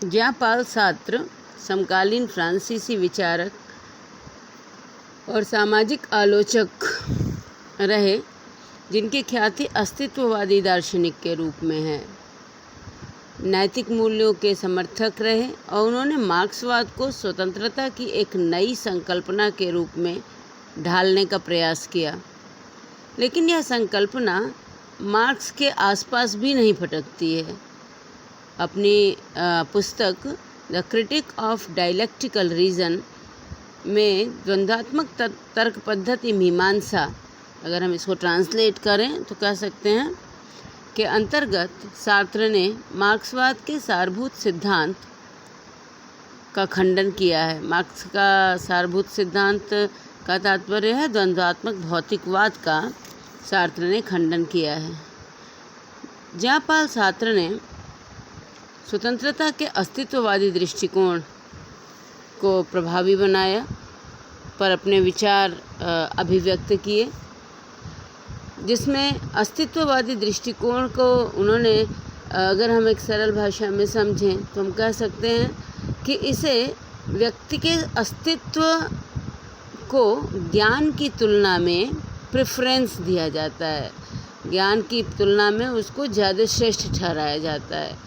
ज्यां-पाल Sartre समकालीन फ्रांसीसी विचारक और सामाजिक आलोचक रहे, जिनकी ख्याति अस्तित्ववादी दार्शनिक के रूप में है। नैतिक मूल्यों के समर्थक रहे और उन्होंने मार्क्सवाद को स्वतंत्रता की एक नई संकल्पना के रूप में ढालने का प्रयास किया, लेकिन यह संकल्पना मार्क्स के आसपास भी नहीं भटकती है। अपनी पुस्तक the critic of dialectical reason में द्वंद्वात्मक तर्क पद्धति मीमांसा, अगर हम इसको ट्रांसलेट करें तो कह सकते हैं के अंतर्गत सार्त्र ने मार्क्सवाद के सारभूत सिद्धांत का खंडन किया है। मार्क्स का सारभूत सिद्धांत का तात्पर्य है द्वंद्वात्मक भौतिकवाद का सार्त्र ने खंडन किया है। ज्यां-पाल सार्त्र ने स्वतंत्रता के अस्तित्ववादी दृष्टिकोण को प्रभावी बनाया, पर अपने विचार अभिव्यक्त किए, जिसमें अस्तित्ववादी दृष्टिकोण को उन्होंने, अगर हम एक सरल भाषा में समझें तो हम कह सकते हैं कि इसे व्यक्ति के अस्तित्व को ज्ञान की तुलना में प्रेफरेंस दिया जाता है, ज्ञान की तुलना में उसको ज़्यादा श्रेष्ठ ठहराया जाता है।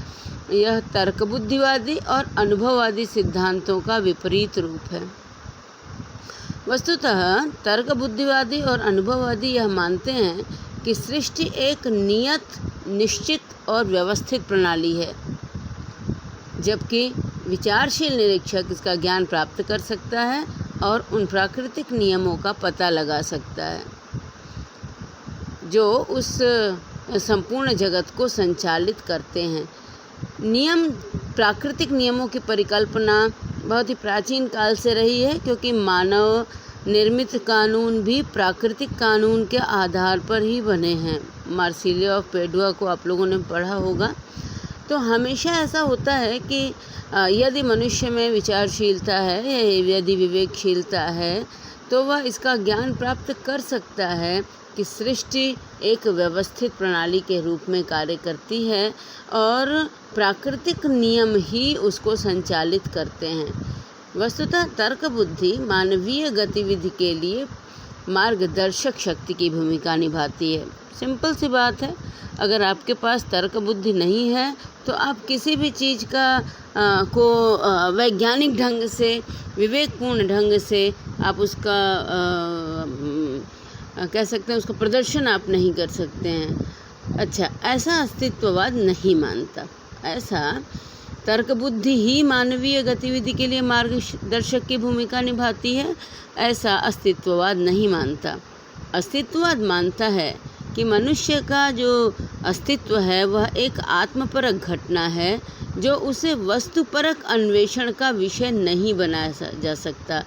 यह तर्कबुद्धिवादी और अनुभववादी सिद्धांतों का विपरीत रूप है। वस्तुतः तर्कबुद्धिवादी और अनुभववादी यह मानते हैं कि सृष्टि एक नियत, निश्चित और व्यवस्थित प्रणाली है, जबकि विचारशील निरीक्षक इसका ज्ञान प्राप्त कर सकता है और उन प्राकृतिक नियमों का पता लगा सकता है जो उस संपूर्ण जगत को संचालित करते हैं। प्राकृतिक नियमों की परिकल्पना बहुत ही प्राचीन काल से रही है, क्योंकि मानव निर्मित कानून भी प्राकृतिक कानून के आधार पर ही बने हैं। मार्सिलियो ऑफ पेडुआ को आप लोगों ने पढ़ा होगा। तो हमेशा ऐसा होता है कि यदि मनुष्य में विचारशीलता है, यदि विवेकशीलता है, तो वह इसका ज्ञान प्राप्त कर सकता है कि सृष्टि एक व्यवस्थित प्रणाली के रूप में कार्य करती है और प्राकृतिक नियम ही उसको संचालित करते हैं। वस्तुतः तर्क बुद्धि मानवीय गतिविधि के लिए मार्गदर्शक शक्ति की भूमिका निभाती है। सिंपल सी बात है, अगर आपके पास तर्क बुद्धि नहीं है तो आप किसी भी चीज़ को वैज्ञानिक ढंग से, विवेकपूर्ण ढंग से आप उसका कह सकते हैं उसका प्रदर्शन आप नहीं कर सकते हैं। अच्छा, ऐसा अस्तित्ववाद नहीं मानता। ऐसा तर्क बुद्धि ही मानवीय गतिविधि के लिए मार्गदर्शक की भूमिका निभाती है, ऐसा अस्तित्ववाद नहीं मानता। अस्तित्ववाद मानता है कि मनुष्य का जो अस्तित्व है वह एक आत्मपरक घटना है, जो उसे वस्तुपरक अन्वेषण का विषय नहीं बनाया जा सकता,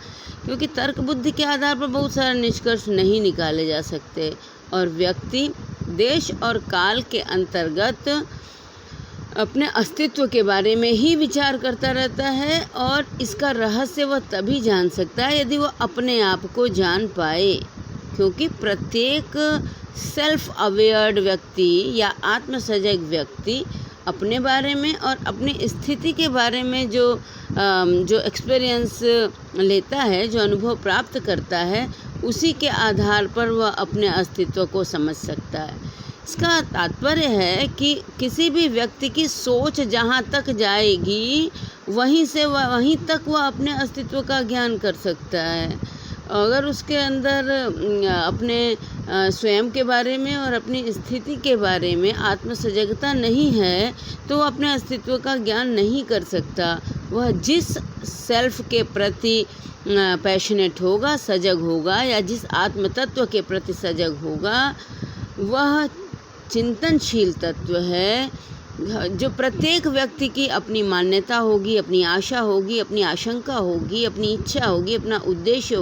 क्योंकि तर्क बुद्धि के आधार पर बहुत सारे निष्कर्ष नहीं निकाले जा सकते और व्यक्ति देश और काल के अंतर्गत अपने अस्तित्व के बारे में ही विचार करता रहता है और इसका रहस्य वह तभी जान सकता है यदि वह अपने आप को जान पाए, क्योंकि प्रत्येक सेल्फ अवेयर्ड व्यक्ति या आत्मसजग व्यक्ति अपने बारे में और अपनी स्थिति के बारे में जो एक्सपीरियंस लेता है, जो अनुभव प्राप्त करता है, उसी के आधार पर वह अपने अस्तित्व को समझ सकता है। इसका तात्पर्य है कि किसी भी व्यक्ति की सोच जहाँ तक जाएगी वहीं तक वह अपने अस्तित्व का ज्ञान कर सकता है। अगर उसके अंदर अपने स्वयं के बारे में और अपनी स्थिति के बारे में आत्मसजगता नहीं है तो वह अपने अस्तित्व का ज्ञान नहीं कर सकता। वह जिस सेल्फ के प्रति पैशनेट होगा, सजग होगा, या जिस आत्म तत्व के प्रति सजग होगा, वह चिंतनशील तत्व है, जो प्रत्येक व्यक्ति की अपनी मान्यता होगी, अपनी आशा होगी, अपनी आशंका होगी, अपनी इच्छा होगी, अपना उद्देश्य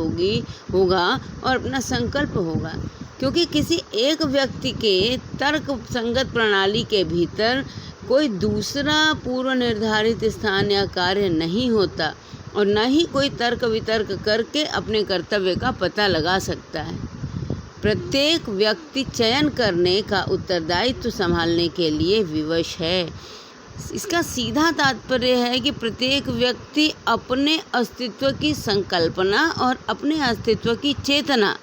होगा और अपना संकल्प होगा। क्योंकि किसी एक व्यक्ति के तर्क संगत प्रणाली के भीतर कोई दूसरा पूर्व निर्धारित स्थान या कार्य नहीं होता और न ही कोई तर्क वितर्क करके अपने कर्तव्य का पता लगा सकता है। प्रत्येक व्यक्ति चयन करने का उत्तरदायित्व संभालने के लिए विवश है इसका सीधा तात्पर्य है कि प्रत्येक व्यक्ति अपने अस्तित्व की संकल्पना और अपने अस्तित्व की चेतना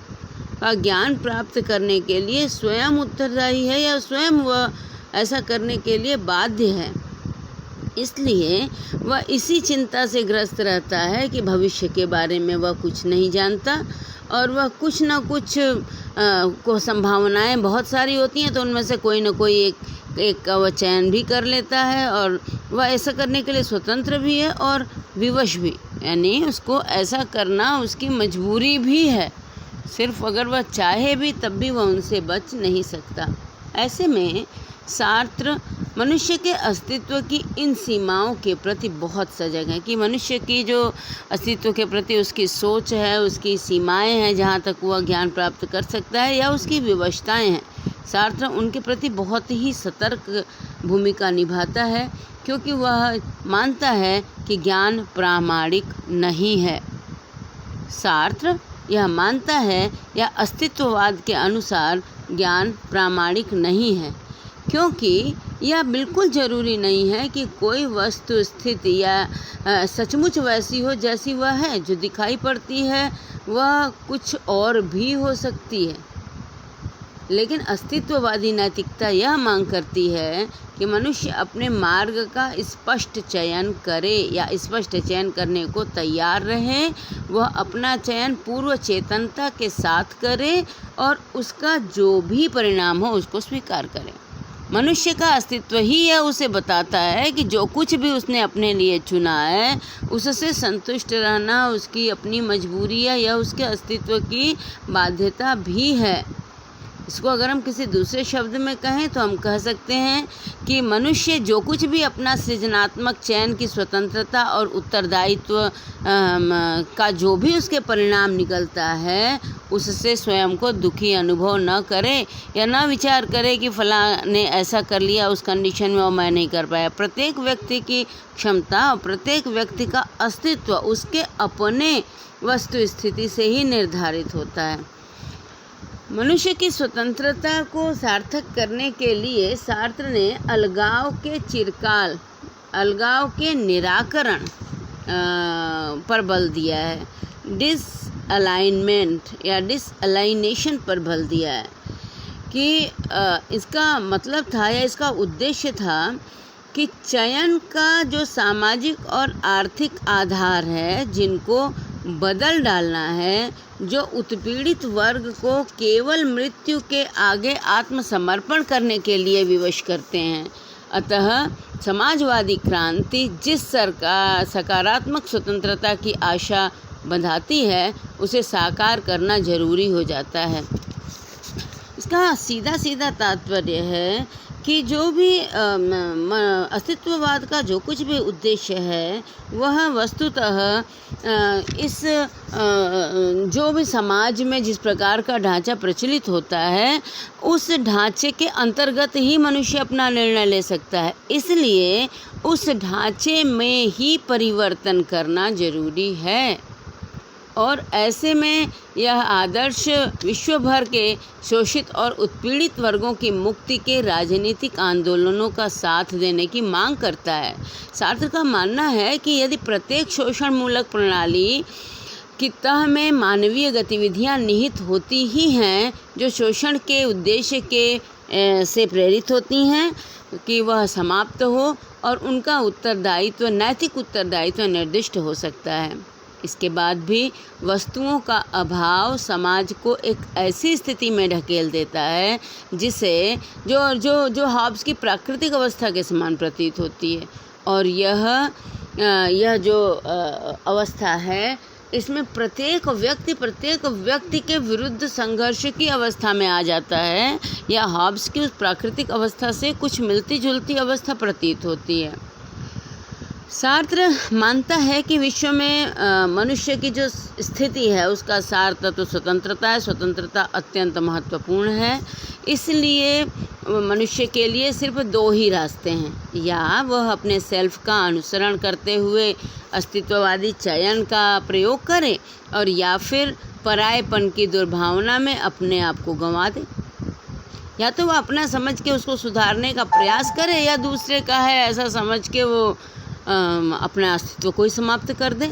का ज्ञान प्राप्त करने के लिए स्वयं उत्तरदायी है या स्वयं वह ऐसा करने के लिए बाध्य है। इसलिए वह इसी चिंता से ग्रस्त रहता है कि भविष्य के बारे में वह कुछ नहीं जानता और वह कुछ न कुछ को संभावनाएं बहुत सारी होती हैं, तो उनमें से कोई न कोई एक का वह चयन भी कर लेता है और वह ऐसा करने के लिए स्वतंत्र भी है और विवश भी, यानी उसको ऐसा करना उसकी मजबूरी भी है। सिर्फ अगर वह चाहे भी तब भी वह उनसे बच नहीं सकता। ऐसे में सार्त्र मनुष्य के अस्तित्व की इन सीमाओं के प्रति बहुत सजग है कि मनुष्य की जो अस्तित्व के प्रति उसकी सोच है, उसकी सीमाएं हैं जहाँ तक वह ज्ञान प्राप्त कर सकता है, या उसकी विवशताएं हैं। सार्त्र उनके प्रति बहुत ही सतर्क भूमिका निभाता है, क्योंकि वह मानता है कि ज्ञान प्रामाणिक नहीं है। सार्त्र यह मानता है या अस्तित्ववाद के अनुसार ज्ञान प्रामाणिक नहीं है, क्योंकि यह बिल्कुल ज़रूरी नहीं है कि कोई वस्तु स्थिति या सचमुच वैसी हो जैसी वह है। जो दिखाई पड़ती है वह कुछ और भी हो सकती है। लेकिन अस्तित्ववादी नैतिकता यह मांग करती है कि मनुष्य अपने मार्ग का स्पष्ट चयन करे या स्पष्ट चयन करने को तैयार रहे। वह अपना चयन पूर्व चेतनता के साथ करे और उसका जो भी परिणाम हो उसको स्वीकार करे। मनुष्य का अस्तित्व ही यह उसे बताता है कि जो कुछ भी उसने अपने लिए चुना है उससे संतुष्ट रहना उसकी अपनी मजबूरी है या उसके अस्तित्व की बाध्यता भी है। इसको अगर हम किसी दूसरे शब्द में कहें तो हम कह सकते हैं कि मनुष्य जो कुछ भी अपना सृजनात्मक चयन की स्वतंत्रता और उत्तरदायित्व का जो भी उसके परिणाम निकलता है उससे स्वयं को दुखी अनुभव न करे या न विचार करे कि फलां ने ऐसा कर लिया उस कंडीशन में और मैं नहीं कर पाया। प्रत्येक व्यक्ति की क्षमता और प्रत्येक व्यक्ति का अस्तित्व उसके अपने वस्तु स्थिति से ही निर्धारित होता है। मनुष्य की स्वतंत्रता को सार्थक करने के लिए सार्त्र ने अलगाव के चिरकाल, अलगाव के निराकरण पर बल दिया है। डिसअलाइनमेंट या डिसअलाइनेशन पर बल दिया है कि इसका मतलब था या इसका उद्देश्य था कि चयन का जो सामाजिक और आर्थिक आधार है जिनको बदल डालना है, जो उत्पीड़ित वर्ग को केवल मृत्यु के आगे आत्मसमर्पण करने के लिए विवश करते हैं। अतः समाजवादी क्रांति जिस सकारात्मक स्वतंत्रता की आशा बंधाती है उसे साकार करना जरूरी हो जाता है। इसका सीधा सीधा तात्पर्य है कि जो भी अस्तित्ववाद का जो कुछ भी उद्देश्य है वह वस्तुतः इस जो भी समाज में जिस प्रकार का ढांचा प्रचलित होता है उस ढांचे के अंतर्गत ही मनुष्य अपना निर्णय ले सकता है। इसलिए उस ढांचे में ही परिवर्तन करना जरूरी है और ऐसे में यह आदर्श विश्व भर के शोषित और उत्पीड़ित वर्गों की मुक्ति के राजनीतिक आंदोलनों का साथ देने की मांग करता है। सार्त्र का मानना है कि यदि प्रत्येक शोषण मूलक प्रणाली की तह में मानवीय गतिविधियां निहित होती ही हैं जो शोषण के उद्देश्य के से प्रेरित होती हैं कि वह समाप्त हो और उनका उत्तरदायित्व नैतिक उत्तरदायित्व निर्दिष्ट हो सकता है। इसके बाद भी वस्तुओं का अभाव समाज को एक ऐसी स्थिति में ढकेल देता है जिसे जो हॉब्स की प्राकृतिक अवस्था के समान प्रतीत होती है और यह जो अवस्था है इसमें प्रत्येक व्यक्ति के विरुद्ध संघर्ष की अवस्था में आ जाता है या हॉब्स की उस प्राकृतिक अवस्था से कुछ मिलती जुलती अवस्था प्रतीत होती है। सार्त्र मानता है कि विश्व में मनुष्य की जो स्थिति है उसका सार तत्व स्वतंत्रता है। स्वतंत्रता अत्यंत महत्वपूर्ण है। इसलिए मनुष्य के लिए सिर्फ दो ही रास्ते हैं, या वह अपने सेल्फ का अनुसरण करते हुए अस्तित्ववादी चयन का प्रयोग करे और या फिर परायेपन की दुर्भावना में अपने आप को गंवा दे। या तो वो अपना समझ के उसको सुधारने का प्रयास करे या दूसरे का है ऐसा समझ के वो अपना अस्तित्व को ही समाप्त कर दे।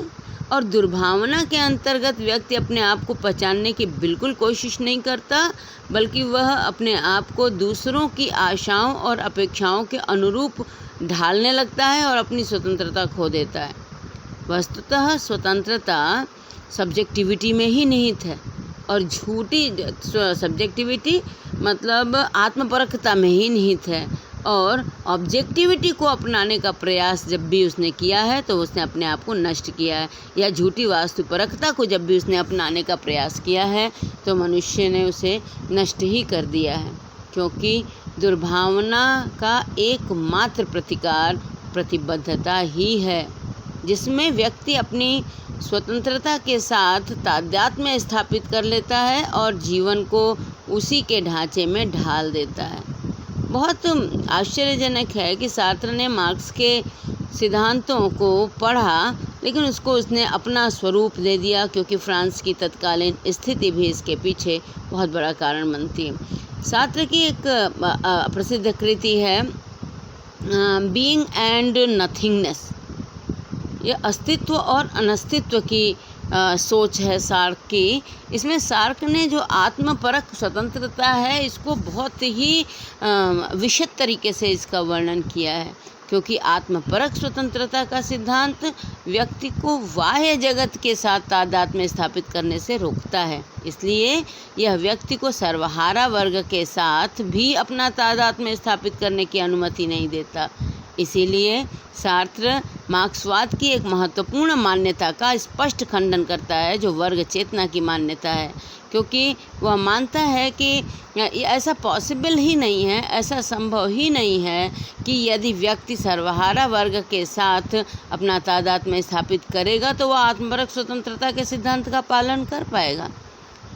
और दुर्भावना के अंतर्गत व्यक्ति अपने आप को पहचानने की बिल्कुल कोशिश नहीं करता, बल्कि वह अपने आप को दूसरों की आशाओं और अपेक्षाओं के अनुरूप ढालने लगता है और अपनी स्वतंत्रता खो देता है। वस्तुतः स्वतंत्रता सब्जेक्टिविटी में ही निहित है और झूठी सब्जेक्टिविटी मतलब आत्मपरकता में ही निहित है। और ऑब्जेक्टिविटी को अपनाने का प्रयास जब भी उसने किया है तो उसने अपने आप को नष्ट किया है, या झूठी वास्तुपरकता को जब भी उसने अपनाने का प्रयास किया है तो मनुष्य ने उसे नष्ट ही कर दिया है। क्योंकि दुर्भावना का एकमात्र प्रतिकार प्रतिबद्धता ही है, जिसमें व्यक्ति अपनी स्वतंत्रता के साथ तादात्म्य स्थापित कर लेता है और जीवन को उसी के ढांचे में ढाल देता है। बहुत आश्चर्यजनक है कि सार्त्र ने मार्क्स के सिद्धांतों को पढ़ा, लेकिन उसने अपना स्वरूप दे दिया, क्योंकि फ्रांस की तत्कालीन स्थिति भी इसके पीछे बहुत बड़ा कारण बनती है। सार्त्र की एक प्रसिद्ध कृति है बीइंग एंड नथिंगनेस। यह अस्तित्व और अनस्तित्व की सोच है सार्क की। इसमें सार्क ने जो आत्मपरक स्वतंत्रता है इसको बहुत ही विशद तरीके से इसका वर्णन किया है, क्योंकि आत्मपरक स्वतंत्रता का सिद्धांत व्यक्ति को बाह्य जगत के साथ तादात्म्य स्थापित करने से रोकता है। इसलिए यह व्यक्ति को सर्वहारा वर्ग के साथ भी अपना तादात्म्य स्थापित करने की अनुमति नहीं देता। इसीलिए सार्त्र मार्क्सवाद की एक महत्वपूर्ण मान्यता का स्पष्ट खंडन करता है, जो वर्ग चेतना की मान्यता है, क्योंकि वह मानता है कि ऐसा पॉसिबल ही नहीं है, ऐसा संभव ही नहीं है कि यदि व्यक्ति सर्वहारा वर्ग के साथ अपना तादात्म्य स्थापित करेगा तो वह आत्मपरक स्वतंत्रता के सिद्धांत का पालन कर पाएगा।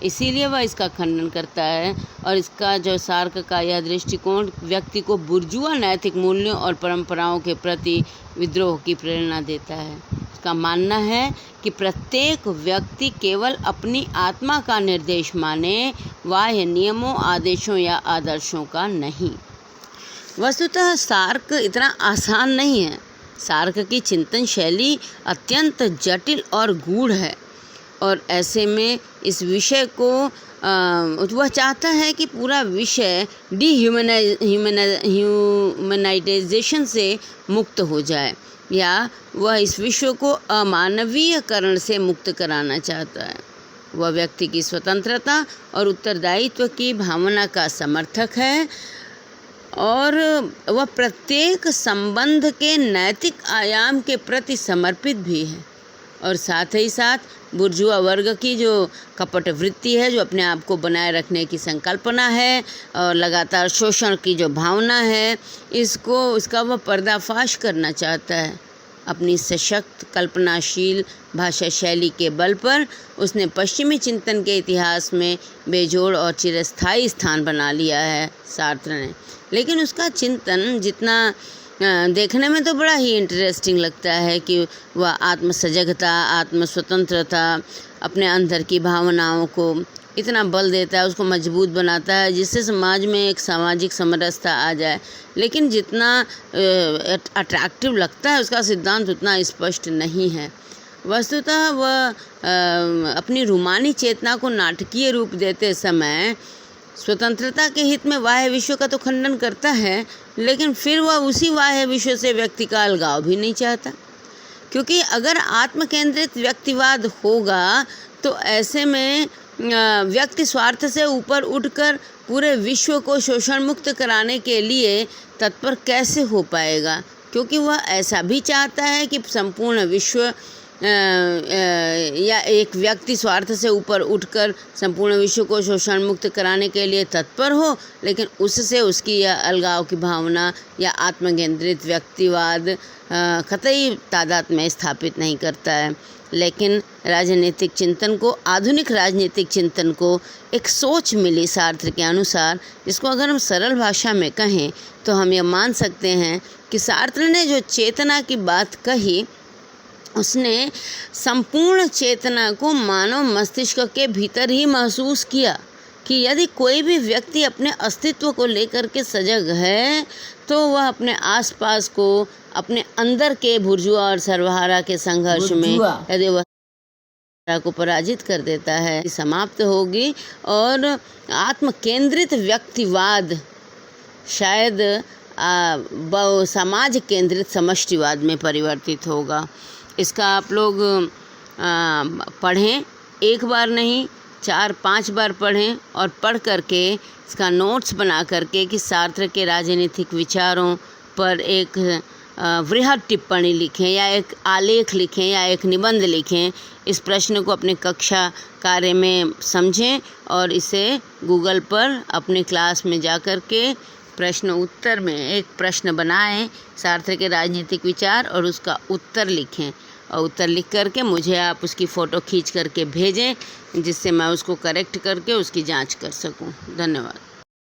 इसीलिए वह इसका खंडन करता है। और इसका जो सार्क का यह दृष्टिकोण व्यक्ति को बुर्जुआ नैतिक मूल्यों और परंपराओं के प्रति विद्रोह की प्रेरणा देता है। इसका मानना है कि प्रत्येक व्यक्ति केवल अपनी आत्मा का निर्देश माने, बाह्य नियमों, आदेशों या आदर्शों का नहीं। वस्तुतः सार्क इतना आसान नहीं है। सार्क की चिंतन शैली अत्यंत जटिल और गूढ़ है, और ऐसे में इस विषय को वह चाहता है कि पूरा विषय ह्यूमनाइजेशन से मुक्त हो जाए, या वह इस विश्व को अमानवीयकरण से मुक्त कराना चाहता है। वह व्यक्ति की स्वतंत्रता और उत्तरदायित्व की भावना का समर्थक है, और वह प्रत्येक संबंध के नैतिक आयाम के प्रति समर्पित भी है। और साथ ही साथ बुर्जुआ वर्ग की जो कपट वृत्ति है, जो अपने आप को बनाए रखने की संकल्पना है और लगातार शोषण की जो भावना है, इसका वह पर्दाफाश करना चाहता है। अपनी सशक्त कल्पनाशील भाषा शैली के बल पर उसने पश्चिमी चिंतन के इतिहास में बेजोड़ और चिरस्थायी स्थान बना लिया है सार्त्र ने। लेकिन उसका चिंतन जितना देखने में तो बड़ा ही इंटरेस्टिंग लगता है कि वह आत्मसजगता, आत्मस्वतंत्रता, अपने अंदर की भावनाओं को इतना बल देता है, उसको मजबूत बनाता है, जिससे समाज में एक सामाजिक समरसता आ जाए। लेकिन जितना अट्रैक्टिव लगता है उसका सिद्धांत उतना स्पष्ट नहीं है। वस्तुतः वह अपनी रूमानी चेतना को नाटकीय रूप देते समय स्वतंत्रता के हित में बाह्य विश्व का तो खंडन करता है, लेकिन फिर वह उसी बाह्य विश्व से व्यक्ति का अलगाव भी नहीं चाहता। क्योंकि अगर आत्मकेंद्रित व्यक्तिवाद होगा तो ऐसे में व्यक्ति स्वार्थ से ऊपर उठकर पूरे विश्व को शोषण मुक्त कराने के लिए तत्पर कैसे हो पाएगा, क्योंकि वह ऐसा भी चाहता है कि संपूर्ण विश्व या एक व्यक्ति स्वार्थ से ऊपर उठकर संपूर्ण विश्व को शोषण मुक्त कराने के लिए तत्पर हो, लेकिन उससे उसकी यह अलगाव की भावना या आत्मकेंद्रित व्यक्तिवाद कतई तादाद में स्थापित नहीं करता है। लेकिन राजनीतिक चिंतन को, आधुनिक राजनीतिक चिंतन को एक सोच मिली सार्त्र के अनुसार, जिसको अगर हम सरल भाषा में कहें तो हम यह मान सकते हैं कि सार्त्र ने जो चेतना की बात कही, उसने संपूर्ण चेतना को मानव मस्तिष्क के भीतर ही महसूस किया। कि यदि कोई भी व्यक्ति अपने अस्तित्व को लेकर के सजग है तो वह अपने आसपास को अपने अंदर के बुर्जुआ और सर्वहारा के संघर्ष में यदि वह को पराजित कर देता है, समाप्त होगी और आत्म केंद्रित व्यक्तिवाद शायद समाज केंद्रित समष्टिवाद में परिवर्तित होगा। इसका आप लोग पढ़ें, एक बार नहीं 4-5 बार पढ़ें और पढ़ करके इसका नोट्स बना करके कि सार्त्र के राजनीतिक विचारों पर एक वृहद टिप्पणी लिखें या एक आलेख लिखें या एक निबंध लिखें। इस प्रश्न को अपने कक्षा कार्य में समझें और इसे गूगल पर अपने क्लास में जा कर के प्रश्न उत्तर में एक प्रश्न बनाएं, सार्त्र के राजनीतिक विचार, और उसका उत्तर लिखें और उत्तर लिख करके मुझे आप उसकी फ़ोटो खींच करके भेजें जिससे मैं उसको करेक्ट करके उसकी जांच कर सकूं। धन्यवाद।